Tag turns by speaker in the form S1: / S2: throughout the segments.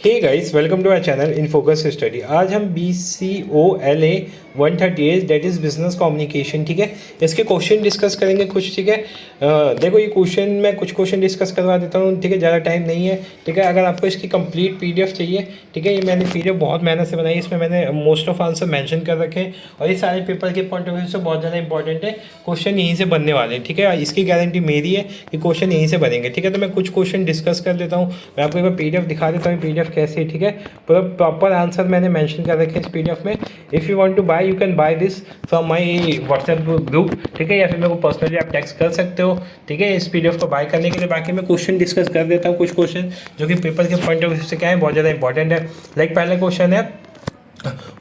S1: Hey guys, welcome to our channel in focus study. आज हम BCOLA 138 that is business communication, ठीक है, इसके क्वेश्चन डिस्कस करेंगे कुछ, ठीक है। देखो ये क्वेश्चन मैं कुछ क्वेश्चन डिस्कस करवा देता हूँ, ठीक है, ज़्यादा टाइम नहीं है, ठीक है। अगर आपको इसकी कंप्लीट PDF चाहिए, ठीक है, ये मैंने PDF बहुत मेहनत से बनाई, इसमें मैंने मोस्ट ऑफ आंसर मेंशन कर रखे हैं और ये सारे पेपर के पॉइंट ऑफ व्यू से बहुत ज़्यादा इंपॉर्टेंट है। क्वेश्चन यहीं से बनने वाले हैं, ठीक है, इसकी गारंटी मेरी है कि क्वेश्चन यहीं से बनेंगे, ठीक है। तो मैं कुछ क्वेश्चन डिस्कस कर देता हूँ, मैं आपको एक बार PDF दिखा देता हूँ, PDF कैसे है, ठीक है। पूरा प्रॉपर आंसर मैंने मेंशन कर रखे हैं इस PDF में। If you want to buy, you can buy this from my WhatsApp group, ठीक है, या फिर मेरे को पर्सनली आप टेक्स्ट कर सकते हो, ठीक है, इस PDF को बाय करने के लिए। बाकी मैं क्वेश्चन डिस्कस कर देता हूँ, कुछ क्वेश्चन जो कि पेपर के पॉइंट ऑफ व्यू से क्या है, बहुत ज़्यादा इंपॉर्टेंट है। लाइक पहला क्वेश्चन है,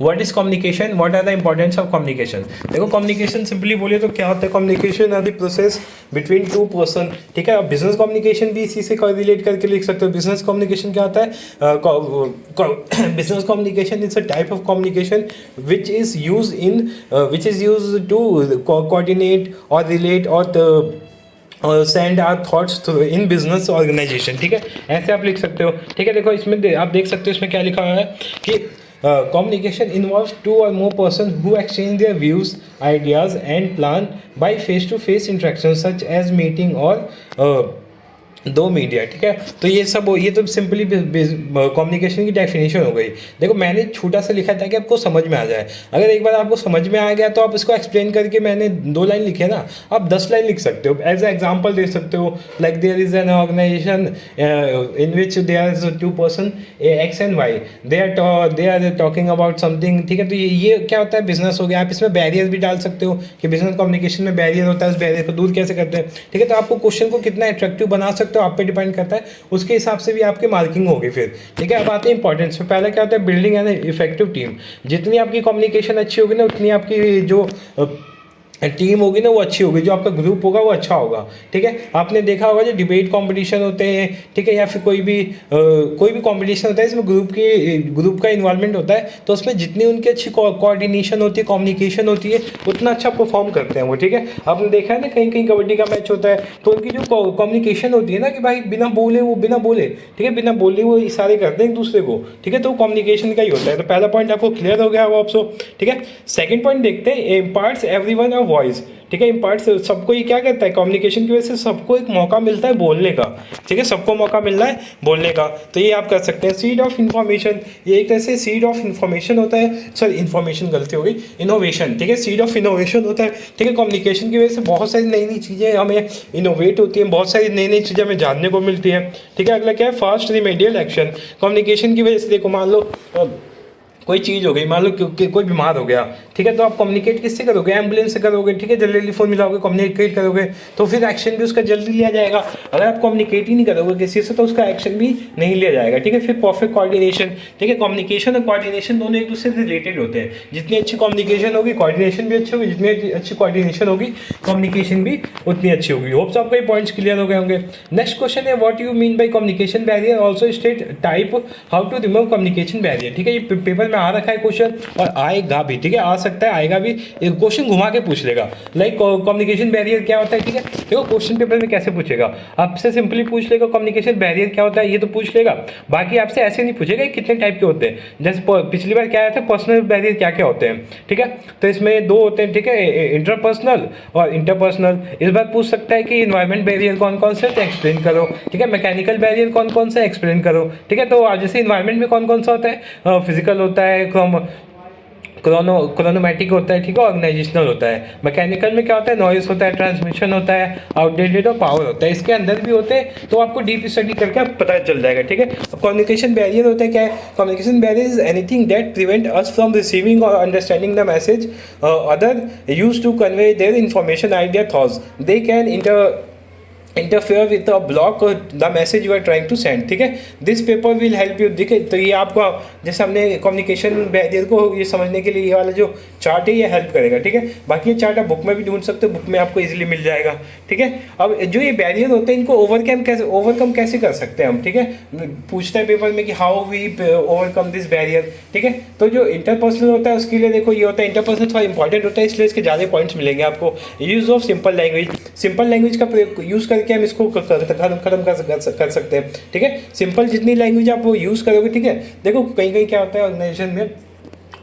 S1: what is communication, what are the importance of communication. देखो कम्युनिकेशन सिंपली बोलिए तो क्या होता है, communication are the process between two person, ठीक है। बिजनेस कम्युनिकेशन भी इसी से रिलेट करके लिख सकते हो। बिजनेस कम्युनिकेशन क्या होता है, business communication is a type of communication which is use to coordinate और रिलेट और send are thoughts in business organisation, ठीक है, ऐसे आप लिख सकते हो, ठीक है। देखो इसमें आप देख सकते हो इसमें क्या लिखा हुआ है कि communication involves two or more persons who exchange their views, ideas, and plan by face-to-face interactions such as meeting or दो मीडिया, ठीक है। तो ये तो सिंपली कम्युनिकेशन की डेफिनेशन हो गई। देखो मैंने छोटा सा लिखा था कि आपको समझ में आ जाए। अगर एक बार आपको समझ में आ गया तो आप इसको एक्सप्लेन करके, मैंने 2 लाइन लिखे ना, आप 10 लाइन लिख सकते हो, एज ए एग्जाम्पल दे सकते हो। Like there is an organisation in which there is 2 person X and Y, they are talking about something, ठीक है। तो ये क्या होता है, बिजनेस हो गया। आप इसमें बैरियर भी डाल सकते हो कि बिजनेस कम्युनिकेशन में बैरियर होता है, उस बैरियर को दूर कैसे करते हैं, ठीक है। तो आपको क्वेश्चन को कितना अट्रैक्टिव बना सकते हो, आप पे डिपेंड करता है, उसके हिसाब से भी आपकी मार्किंग होगी फिर, ठीक है। अब आते हैं इंपॉर्टेंस पे। पहला क्या होता है, बिल्डिंग एन इफेक्टिव टीम। जितनी आपकी कम्युनिकेशन अच्छी होगी ना, उतनी आपकी जो टीम होगी ना वो अच्छी होगी, जो आपका ग्रुप होगा वो अच्छा होगा, ठीक है। आपने देखा होगा जो डिबेट कंपटीशन होते हैं, ठीक है, या फिर कोई भी कंपटीशन होता है, इसमें ग्रुप का इन्वॉल्वमेंट होता है, तो उसमें जितनी उनकी अच्छी कोऑर्डिनेशन होती है, कम्युनिकेशन होती है, उतना अच्छा परफॉर्म करते हैं वो, ठीक है। आपने देखा है ना, कहीं कहीं कबड्डी का मैच होता है तो उनकी जो कम्युनिकेशन होती है ना, कि भाई बिना बोले, ठीक है, बिना बोले वो इशारे करते हैं एक दूसरे को, ठीक है। तो कम्युनिकेशन का ही होता है। तो पहला पॉइंट आपको क्लियर हो गया होगा आपको, ठीक है। सेकंड पॉइंट देखते हैं, इम्पार्ट्स एवरीवन अ वॉइस, ठीक है। इम्पार्ट सबको ये क्या करता है, कम्युनिकेशन की वजह से सबको एक मौका मिलता है बोलने का, ठीक है, सबको मौका मिल रहा है बोलने का। तो ये आप कर सकते हैं। सीड ऑफ इन्फॉर्मेशन, ये एक तरह से सीड ऑफ इन्फॉर्मेशन होता है, सॉरी इन्फॉर्मेशन गलती हो गई, इनोवेशन, ठीक है, सीड ऑफ इनोवेशन होता है, ठीक है। कम्युनिकेशन की वजह से बहुत सारी नई नई चीज़ें हमें इनोवेट होती हैं, बहुत सारी नई नई चीज़ें हमें जानने को मिलती हैं, ठीक है। अगला क्या है, फास्ट रिमेडियल एक्शन। कम्युनिकेशन की वजह से देखो, मान लो कोई चीज़ हो गई, मान लो कोई बीमार हो गया, ठीक है, तो आप कम्युनिकेट किससे करोगे, एम्बुलेंस से करोगे, ठीक है, जल्दी फ़ोन मिलाओगे, कम्युनिकेट करोगे, तो फिर एक्शन भी उसका जल्दी लिया जाएगा। अगर आप कम्युनिकेट ही नहीं करोगे किसी से तो उसका एक्शन भी नहीं लिया जाएगा, ठीक है। फिर परफेक्ट कोऑर्डिनेशन, ठीक है, कम्युनिकेशन और कोऑर्डिनेशन दोनों एक दूसरे से रिलेटेड होते हैं। जितनी अच्छी कम्युनिकेशन होगी, कोऑर्डिनेशन भी अच्छी होगी, जितनी अच्छी कोऑर्डिनेशन होगी, कम्युनिकेशन भी उतनी अच्छी होगी। होप्स आपको ये पॉइंट्स क्लियर हो गए होंगे। नेक्स्ट क्वेश्चन है, what you mean by communication barrier, also state type how to remove communication barrier, ठीक है। ये पेपर में आ रखा है क्वेश्चन और आएगा भी, ठीक है, आ सकता है, आएगा भी, एक क्वेश्चन घुमा के पूछ लेगा। लाइक कम्युनिकेशन बैरियर क्या होता है, ठीक है। देखो क्वेश्चन पेपर में कैसे पूछेगा, आपसे सिंपली पूछ लेगा कम्युनिकेशन बैरियर क्या होता है, ये तो पूछ लेगा। बाकी आपसे ऐसे नहीं पूछेगा कितने टाइप के होते हैं। जैसे पिछली बार क्या आया था, पर्सनल बैरियर क्या क्या होते हैं, ठीक है। तो इसमें 2 होते हैं, ठीक है, इंटरपर्सनल और इंटरपर्सनल। इस बार पूछ सकता है कि इन्वायरमेंट बैरियर कौन कौन से, एक्सप्लेन करो, ठीक है। मैकेनिकल बैरियर कौन कौन से, एक्सप्लेन करो, ठीक है। तो जैसे इन्वायरमेंट में कौन कौन सा होता है, फिजिकल होता है, क्रोनोमेटिक होता है, ठीक है, ऑर्गेनाइजेशनल होता है। मैकेनिकल में क्या होता है, नॉइस होता है, ट्रांसमिशन होता है, आउटडेटेड और पावर होता है। इसके अंदर भी होते हैं, तो आपको डीप स्टडी करके आप पता चल जाएगा, ठीक है। कम्युनिकेशन बैरियर होता है क्या है, communication barrier is anything that prevent us from receiving और understanding the message other use to convey their information, idea, thoughts. They can interfere with the block the message you are trying to send, ठीक है। This paper will help you, ठीक है। तो ये आपको, जैसे हमने कम्युनिकेशन बैरियर को ये समझने के लिए ये वाला जो चार्ट है ये हेल्प करेगा, ठीक है। बाकी ये चार्ट आप बुक में भी ढूंढ सकते हो, बुक में आपको इजीली मिल जाएगा, ठीक है। अब जो ये बैरियर होते हैं इनको ओवरकम कैसे कर सकते हैं हम, ठीक है। पूछता है पेपर में कि how we overcome this barrier, ठीक है। तो जो इंटरपर्सनल होता है उसके लिए देखो ये होता है, इंटरपर्सनल थोड़ा इंपॉर्टेंट होता है, इसलिए इसके ज़्यादा पॉइंट्स मिलेंगे आपको। यूज ऑफ सिंपल लैंग्वेज का यूज़ करके करके हम इसको खत्म कर सकते हैं। ठीक है, सिंपल जितनी लैंग्वेज आप वो यूज़ करोगे, ठीक है। देखो कहीं कहीं क्या होता है ऑर्गेनाइजेशन में,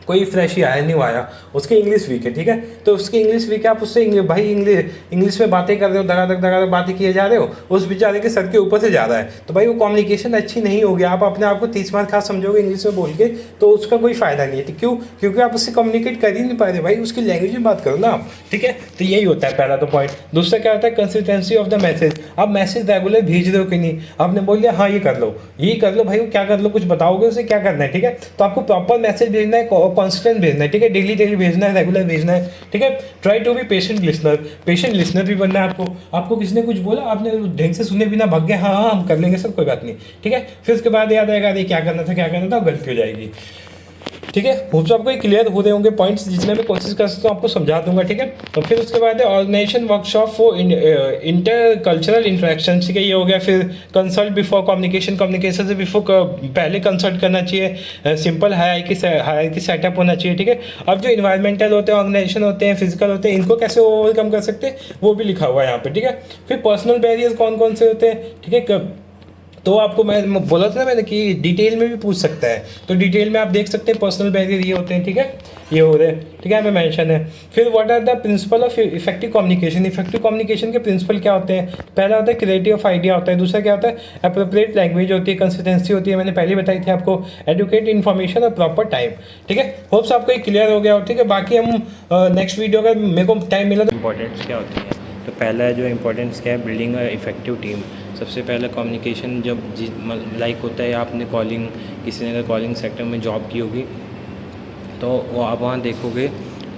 S1: कोई फ्रेश ही आया न्यू आया, उसकी इंग्लिश वीक है, ठीक है, तो उसकी इंग्लिश वीक है, आप उससे भाई इंग्लिश में बातें कर रहे हो, धड़ाधड़ बातें किए जा रहे हो, उस बेचारे के सर के ऊपर से जा रहा है, तो भाई वो कम्युनिकेशन अच्छी नहीं होगी। आप अपने आप को 30 बार खास समझोगे इंग्लिश में बोल के, तो उसका कोई फायदा नहीं है। तो क्यों? क्योंकि आप उससे कम्युनिकेट कर ही नहीं पा रहे भाई, उसकी लैंग्वेज में बात करो ना आप, ठीक है। तो यही होता है पहला तो पॉइंट। दूसरा क्या होता है, कंसिस्टेंसी ऑफ द मैसेज। आप मैसेज रेगुलर भेज रहे हो कि नहीं, आपने बोल दिया हाँ ये कर लो भाई, वो क्या कर लो, कुछ बताओगे उसे क्या करना है, ठीक है। तो आपको प्रॉपर मैसेज भेजना है, कॉन्स्टेंट भेजना है, ठीक है, डेली भेजना है, रेगुलर भेजना है, ठीक है। Try to be patient listener भी बनना है आपको किसी ने कुछ बोला, आपने ढंग से सुने बिना भाग गए, हाँ हाँ हम कर लेंगे सर, कोई बात नहीं, ठीक है। फिर उसके बाद याद आएगा अरे क्या करना था, गलती हो जाएगी, ठीक है। होप्स आपको ये क्लियर हो रहे होंगे पॉइंट्स, जितने मैं कोशिश कर सकता हूँ आपको समझा दूंगा, ठीक है। तो फिर उसके बाद है organisation workshop for intercultural interaction, ठीक है, ये हो गया। फिर कंसल्ट बिफोर कम्युनिकेशन से बिफोर पहले कंसल्ट करना चाहिए, सिंपल हायरार्की सेटअप होना चाहिए, ठीक है। अब जो इन्वायरमेंटल होते हैं, ऑर्गेनाइजेशन होते हैं, फिजिकल होते हैं, इनको कैसे ओवरकम कर सकते हैं वो भी लिखा हुआ है यहाँ पे, ठीक है। फिर पर्सनल बैरियर्स कौन कौन से होते हैं, ठीक है। तो आपको मैं बोला था ना मैंने कि डिटेल में भी पूछ सकता है, तो डिटेल में आप देख सकते हैं पर्सनल बैरियर ये होते हैं, ठीक है, ये हो रहे हैं, ठीक है, हमें मेंशन है। फिर what are the principle of effective communication के प्रिंसिपल क्या होते हैं? पहला होता है क्लैरिटी ऑफ आइडिया होता है, दूसरा क्या होता है, एप्रोप्रिएट लैंग्वेज होती है, कंसिस्टेंसी होती है, मैंने पहले बताई थी आपको, एडुकेट इन्फॉर्मेशन और प्रॉपर टाइम, ठीक है। होप्स आपको ये क्लियर हो गया हो, ठीक है। बाकी हम नेक्स्ट वीडियो अगर मेरे को टाइम मिला तो
S2: इंपॉर्टेंट्स क्या होती है। तो पहला जो इम्पोर्टेंस क्या है, बिल्डिंग अ इफेक्टिव टीम। सबसे पहले कम्युनिकेशन जब लाइक होता है, आपने कॉलिंग, किसी ने अगर कॉलिंग सेक्टर में जॉब की होगी तो वो आप वहाँ देखोगे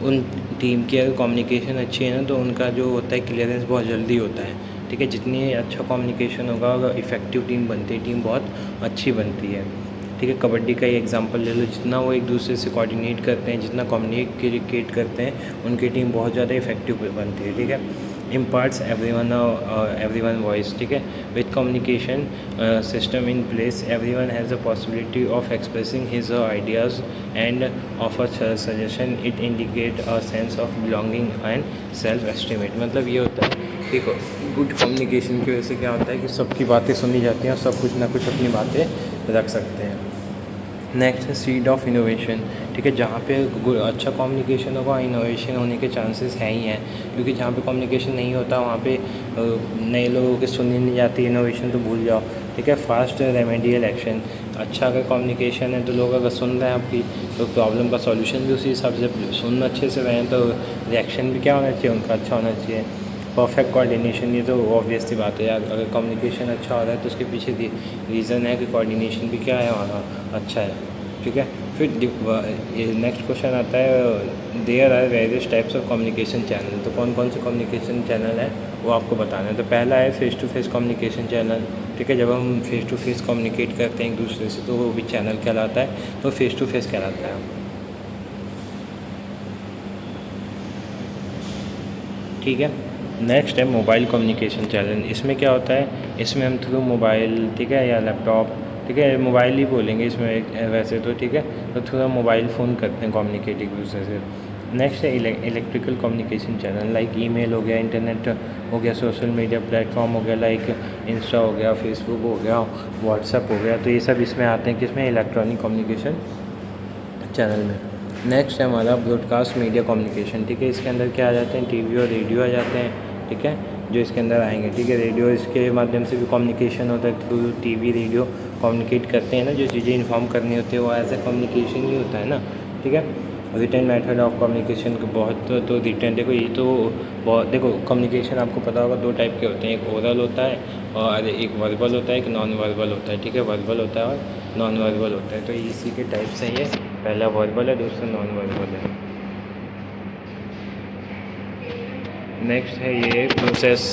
S2: उन टीम की अगर कम्युनिकेशन अच्छी है ना, तो उनका जो होता है क्लियरेंस बहुत जल्दी होता है, ठीक है। जितनी अच्छा कम्युनिकेशन होगा, अगर इफेक्टिव टीम बनती है, टीम बहुत अच्छी बनती है, ठीक है। कबड्डी का ही एग्जांपल ले लो, जितना वो एक दूसरे से कोऑर्डिनेट करते हैं, जितना कम्युनिकेट करते हैं, उनकी टीम बहुत ज़्यादा इफेक्टिव बनती है, ठीक है। imparts everyone voice, ठीक है। with communication system in place, everyone has the possibility of expressing his ideas and offer suggestion. It indicate a sense of belonging and self estimate। मतलब ये होता है कि गुड कम्युनिकेशन की वजह से क्या होता है कि सबकी बातें सुनी जाती हैं और सब कुछ ना कुछ अपनी बातें रख सकते हैं। नेक्स्ट है सीड ऑफ इनोवेशन, ठीक है। जहाँ पे अच्छा कम्युनिकेशन होगा, इनोवेशन होने के चांसेस हैं ही हैं, क्योंकि जहाँ पे कम्युनिकेशन नहीं होता वहाँ पे नए लोगों की सुननी नहीं जाती, इनोवेशन तो भूल जाओ, ठीक है। फास्ट रेमेडियल एक्शन, अच्छा अगर कम्युनिकेशन है तो लोग अगर सुन रहे हैं आपकी, तो प्रॉब्लम का सॉल्यूशन भी उसी हिसाब से, सुन अच्छे से रहे हैं तो रिएक्शन भी क्या होना चाहिए उनका, अच्छा होना चाहिए। परफेक्ट कोऑर्डिनेशन, ये तो ऑब्वियस सी बात है यार, अगर कम्युनिकेशन अच्छा हो रहा है तो उसके पीछे रीज़न है कि कोऑर्डिनेशन भी क्या है वहाँ अच्छा है, ठीक है। फिर नेक्स्ट क्वेश्चन आता है, there are various types of communication channel. तो कौन कौन से कम्युनिकेशन चैनल है वो आपको बताना है। तो पहला है face to face communication channel, ठीक है। जब हम फेस टू फेस कम्युनिकेट करते हैं एक दूसरे से तो वो भी चैनल कहलाता है, तो फेस टू फेस कहलाता है, ठीक है। नेक्स्ट है मोबाइल कम्युनिकेशन चैनल। इसमें क्या होता है, इसमें हम थ्रू मोबाइल, ठीक है, या लैपटॉप, ठीक है, मोबाइल ही बोलेंगे इसमें वैसे तो, ठीक है, तो थोड़ा मोबाइल फ़ोन करते हैं कम्युनिकेट एक दूसरे से। नेक्स्ट है electrical communication channel, like email हो गया, इंटरनेट हो गया, सोशल मीडिया प्लेटफॉर्म हो गया, लाइक इंस्टा हो गया, फेसबुक हो गया, व्हाट्सएप हो गया, तो ये सब इसमें आते हैं, किसमें, इलेक्ट्रॉनिक कम्युनिकेशन चैनल में। नेक्स्ट है हमारा ब्रॉडकास्ट मीडिया कम्युनिकेशन, ठीक है। इसके अंदर क्या आ जाते हैं, टीवी और रेडियो आ जाते हैं, ठीक है, जो इसके अंदर आएंगे, ठीक है। रेडियो, इसके माध्यम से भी कम्युनिकेशन होता है, थ्रू टीवी रेडियो कम्युनिकेट करते हैं ना, जो चीज़ें इन्फॉर्म करनी होती है वो एज ए कम्युनिकेशन ही होता है ना, ठीक है। रिटर्न मेथड ऑफ कम्युनिकेशन को बहुत, तो रिटर्न, देखो ये तो बहुत, देखो कम्युनिकेशन आपको पता होगा दो टाइप के होते हैं, एक ओरल होता है और एक वर्बल होता है, एक नॉन वर्बल होता है, ठीक है। वर्बल होता है और नॉन वर्बल होता है, तो इसी के टाइप से ये पहला वर्बल है, दूसरा नॉन वर्बल है। नेक्स्ट है ये प्रोसेस,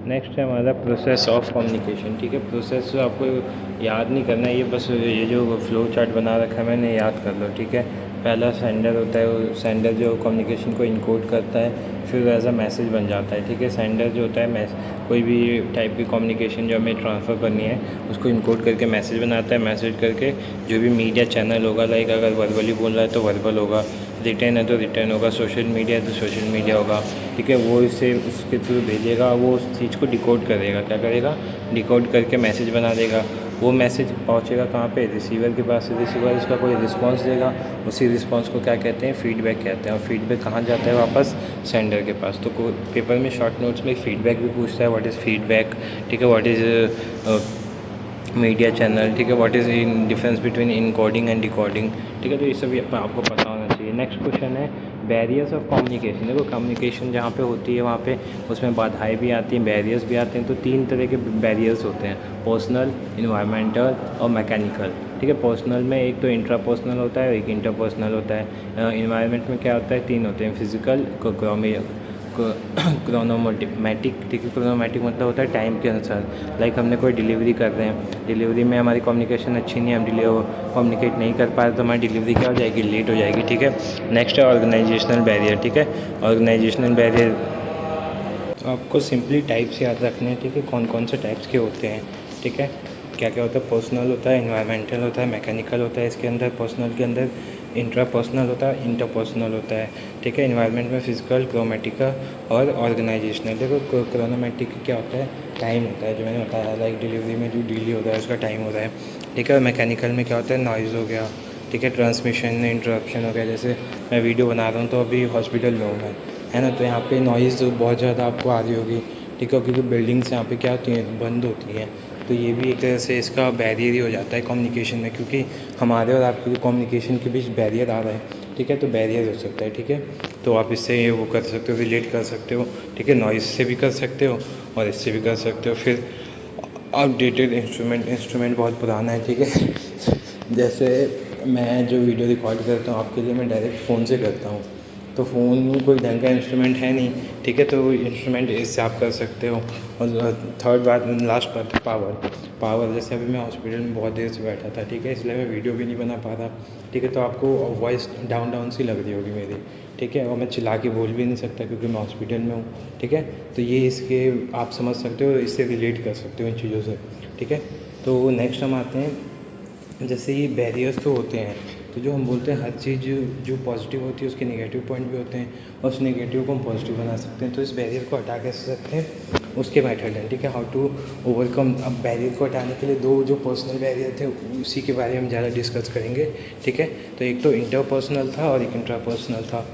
S2: नेक्स्ट है हमारा प्रोसेस ऑफ कम्युनिकेशन, ठीक है। प्रोसेस आपको याद नहीं करना है, ये बस ये जो फ्लो चार्ट बना रखा है मैंने, याद कर लो, ठीक है। पहला सेंडर होता है, वो सेंडर जो कम्युनिकेशन को इनकोड करता है, फिर एज अ मैसेज बन जाता है, ठीक है। सेंडर जो होता है कोई भी टाइप की कम्युनिकेशन जो हमें ट्रांसफ़र करनी है उसको इनकोड करके मैसेज बनाता है, मैसेज करके जो भी मीडिया चैनल होगा, लाइक अगर वर्बली बोल रहा है तो वर्बल होगा, रिटर्न है तो रिटर्न होगा, सोशल मीडिया है तो सोशल मीडिया होगा, ठीक है। वो इसे उसके थ्रू भेजेगा, वो उस चीज़ को डिकोड करेगा, क्या करेगा, डिकोड करके मैसेज बना देगा। वो मैसेज पहुंचेगा कहाँ पे, रिसीवर के पास। रिसीवर उसका कोई रिस्पांस देगा, उसी रिस्पांस को क्या कहते हैं, फीडबैक कहते हैं। और फीडबैक कहाँ जाता है, वापस सेंडर के पास। तो पेपर में शॉर्ट नोट्स में फीडबैक भी पूछता है, व्हाट इज़ फीडबैक, ठीक है, व्हाट इज़ मीडिया चैनल, ठीक है, what is in difference between encoding and decoding, ठीक है। तो ये सब आपको पता होना चाहिए। नेक्स्ट क्वेश्चन है बैरियर्स ऑफ कम्युनिकेशन। देखो कम्युनिकेशन जहाँ पे होती है वहाँ पे उसमें बाधाएं भी आती हैं, बैरियर्स भी आते हैं। तो 3 तरह के बैरियर्स होते हैं, पर्सनल, इन्वायरमेंटल और मैकेनिकल, ठीक है। पर्सनल में एक तो इंट्रापर्सनल होता है और एक इंटरपर्सनल होता है। इन्वायरमेंट में क्या होता है, 3 होते हैं, फिजिकल, क्रोनोमेटिक, ठीक है। क्रोनोमेटिक मतलब होता है टाइम के अनुसार। लाइक हमने कोई डिलीवरी कर रहे हैं, डिलीवरी में हमारी कम्युनिकेशन अच्छी नहीं है, हम कम्युनिकेट नहीं कर पा रहे तो हमारी डिलीवरी क्या हो जाएगी, लेट हो जाएगी, ठीक है। नेक्स्ट है ऑर्गेनाइजेशनल बैरियर, ठीक है। ऑर्गेनाइजेशनल बैरियर आपको सिंपली टाइप्स याद रखने हैं, ठीक है, कौन कौन से टाइप्स के होते हैं, ठीक है। क्या क्या होता है, पर्सनल होता है, इन्वायरमेंटल होता है, मैकेनिकल होता है। इसके अंदर पर्सनल के अंदर इंट्रापर्सनल होता है, इंटरपर्सनल होता है, ठीक है। इन्वायरमेंट में फिजिकल, क्रोमेटिका और ऑर्गेनाइजेशनल। देखो क्रोनोमेटिक क्या होता है, टाइम होता है, जो मैंने बताया, लाइक डिलीवरी में जो डिले होता है उसका टाइम होता है, ठीक है। और मैकेनिकल में क्या होता है, नॉइज़ हो गया, ठीक है, ट्रांसमिशन इंटरप्शन हो गया। जैसे मैं वीडियो बना रहा हूँ तो अभी हॉस्पिटल में हूँ मैं, है ना, तो यहाँ पे नॉइज़ बहुत ज़्यादा आपको आ रही होगी, ठीक है, क्योंकि बिल्डिंग्स यहाँ पे क्या होती हैं, बंद होती हैं। तो ये भी एक तरह से इसका बैरियर ही हो जाता है कम्युनिकेशन में, क्योंकि हमारे और आपके कम्युनिकेशन के बीच बैरियर आ रहा है, ठीक है। तो बैरियर हो सकता है, ठीक है। तो आप इससे वो कर सकते हो, रिलेट कर सकते हो, ठीक है। नॉइज़ से भी कर सकते हो और इससे भी कर सकते हो। फिर आउटडेटेड इंस्ट्रूमेंट बहुत पुराना है, ठीक है। जैसे मैं जो वीडियो रिकॉर्ड करता हूँ आपके लिए, मैं डायरेक्ट फ़ोन से करता हूँ, तो फ़ोन कोई ढंग का इंस्ट्रूमेंट है नहीं, ठीक है। तो इंस्ट्रूमेंट इससे आप कर सकते हो। और थर्ड बात, लास्ट बात है पावर। जैसे अभी मैं हॉस्पिटल में बहुत देर से बैठा था, ठीक है, इसलिए मैं वीडियो भी नहीं बना पा रहा, ठीक है। तो आपको वॉइस डाउन सी लग रही होगी मेरी, ठीक है, और मैं चिल्ला के बोल भी नहीं सकता क्योंकि मैं हॉस्पिटल में हूँ, ठीक है। तो ये इसके आप समझ सकते हो, इससे रिलेट कर सकते हो इन चीज़ों से, ठीक है। तो नेक्स्ट हम आते हैं, जैसे ये बैरियर्स तो होते हैं, तो जो हम बोलते हैं हर चीज़ जो पॉजिटिव होती है उसके नेगेटिव पॉइंट भी होते हैं, और उस नेगेटिव को हम पॉजिटिव बना सकते हैं। तो इस बैरियर को हटा कैसे सकते हैं, उसके मेथड है, ठीक है, हाउ टू ओवरकम। अब बैरियर को हटाने के लिए 2 जो पर्सनल बैरियर थे उसी के बारे में हम ज़्यादा डिस्कस करेंगे, ठीक है। तो एक तो इंटरपर्सनल था और एक इंट्रापर्सनल था।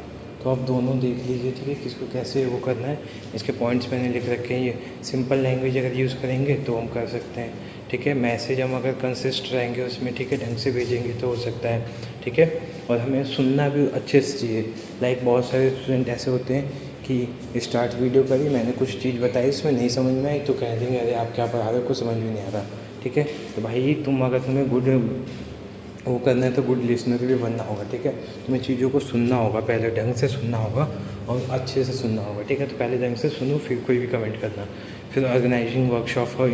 S2: तो आप दोनों देख लीजिए, ठीक है, किसको कैसे वो करना है। इसके पॉइंट्स मैंने लिख रखे हैं। ये सिंपल लैंग्वेज अगर यूज़ करेंगे तो हम कर सकते हैं, ठीक है। मैसेज हम अगर कंसिस्ट रहेंगे उसमें, ठीक है, ढंग से भेजेंगे तो हो सकता है, ठीक है। और हमें सुनना भी अच्छे से चाहिए। लाइक बहुत सारे स्टूडेंट ऐसे होते हैं कि स्टार्ट वीडियो करी, मैंने कुछ चीज़ बताई, इसमें नहीं समझ में आई तो कह देंगे अरे आप क्या पढ़ा रहे हो, कुछ समझ में नहीं आ रहा, ठीक है। तो भाई तुम्हें गुड वो करना है तो गुड लिसनर भी बनना होगा, ठीक है। तुम्हें चीज़ों को सुनना होगा, पहले ढंग से सुनना होगा और अच्छे से सुनना होगा, ठीक है। तो पहले ढंग से सुनो, फिर कोई भी कमेंट करना। फिर organising workshop for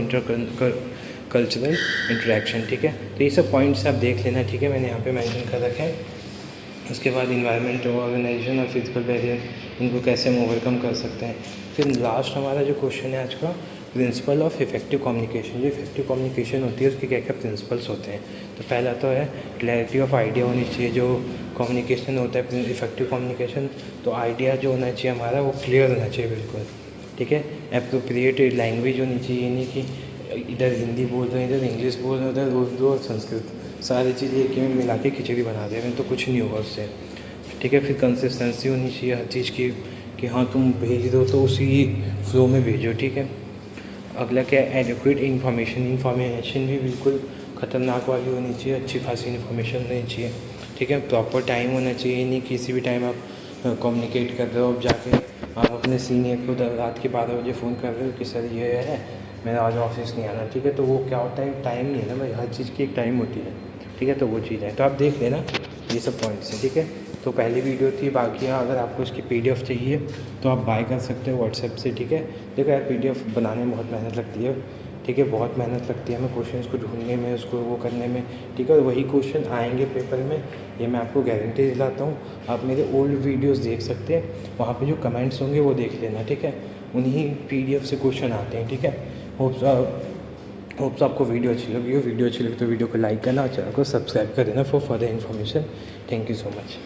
S2: cultural interaction, ठीक है। तो ये सब पॉइंट्स आप देख लेना, ठीक है, मैंने यहाँ पे मेंशन कर रखे हैं। उसके बाद इन्वायरमेंट, ऑर्गेनाइजेशन और फिजिकल बैरियर, इनको कैसे हम ओवरकम कर सकते हैं। फिर लास्ट हमारा जो क्वेश्चन है आज का, प्रिंसिपल ऑफ इफेक्टिव कम्युनिकेशन। जो इफेक्टिव कम्युनिकेशन होती है उसके क्या क्या प्रिंसिपल्स होते हैं। तो पहला तो है क्लैरिटी ऑफ आइडिया होनी चाहिए। जो कम्युनिकेशन होता है इफेक्टिव कम्युनिकेशन, तो आइडिया जो होना चाहिए हमारा वो क्लियर होना चाहिए बिल्कुल, ठीक है। एप्रोप्रिएट लैंग्वेज होनी चाहिए, ये नहीं कि इधर हिंदी बोल रहे हैं, इधर इंग्लिश बोल रहे हैं, उधर उर्दू और संस्कृत, सारी चीज़ें एक में मिला के खिचड़ी बना दे रहे हैं, तो कुछ नहीं होगा उससे, ठीक है। फिर कंसिस्टेंसी होनी चाहिए हर चीज़ की, कि हाँ तुम भेज दो तो उसी फ्लो में भेजो, ठीक है। अगला क्या है, एडिक्वेट इन्फॉर्मेशन भी बिल्कुल ख़तरनाक वाली होनी चाहिए, अच्छी खासी इन्फॉर्मेशन होनी चाहिए, ठीक है। प्रॉपर टाइम होना चाहिए, नहीं किसी भी टाइम आप कम्युनिकेट कर रहे हो, अब जाके आप अपने सीनियर को रात के 12 बजे फ़ोन कर रहे हो कि सर ये है मेरा आज ऑफिस नहीं आना, ठीक है। तो वो क्या होता है, टाइम नहीं है ना भाई, हर चीज़ की एक टाइम होती है, ठीक है। तो वो चीज़ है, तो आप देख लेना ये सब पॉइंट्स हैं, ठीक है। तो पहली वीडियो थी, बाकी अगर आपको इसकी PDF चाहिए तो आप बाय कर सकते हो व्हाट्सएप से, ठीक है। देखो यार PDF बनाने में बहुत मेहनत लगती है, ठीक है, बहुत मेहनत लगती है हमें क्वेश्चंस को ढूंढने में, उसको वो करने में, ठीक है। और वही क्वेश्चन आएंगे पेपर में, ये मैं आपको गारंटी दिलाता हूँ। आप मेरे ओल्ड वीडियोस देख सकते हैं, वहाँ पे जो कमेंट्स होंगे वो देख लेना, ठीक है। उन्हीं PDF से क्वेश्चन आते हैं, ठीक है। होप्स आपको वीडियो अच्छी लगी हो। वीडियो अच्छी लगी तो वीडियो को लाइक करना और चैनल को सब्सक्राइब कर देना for further information. Thank you so much.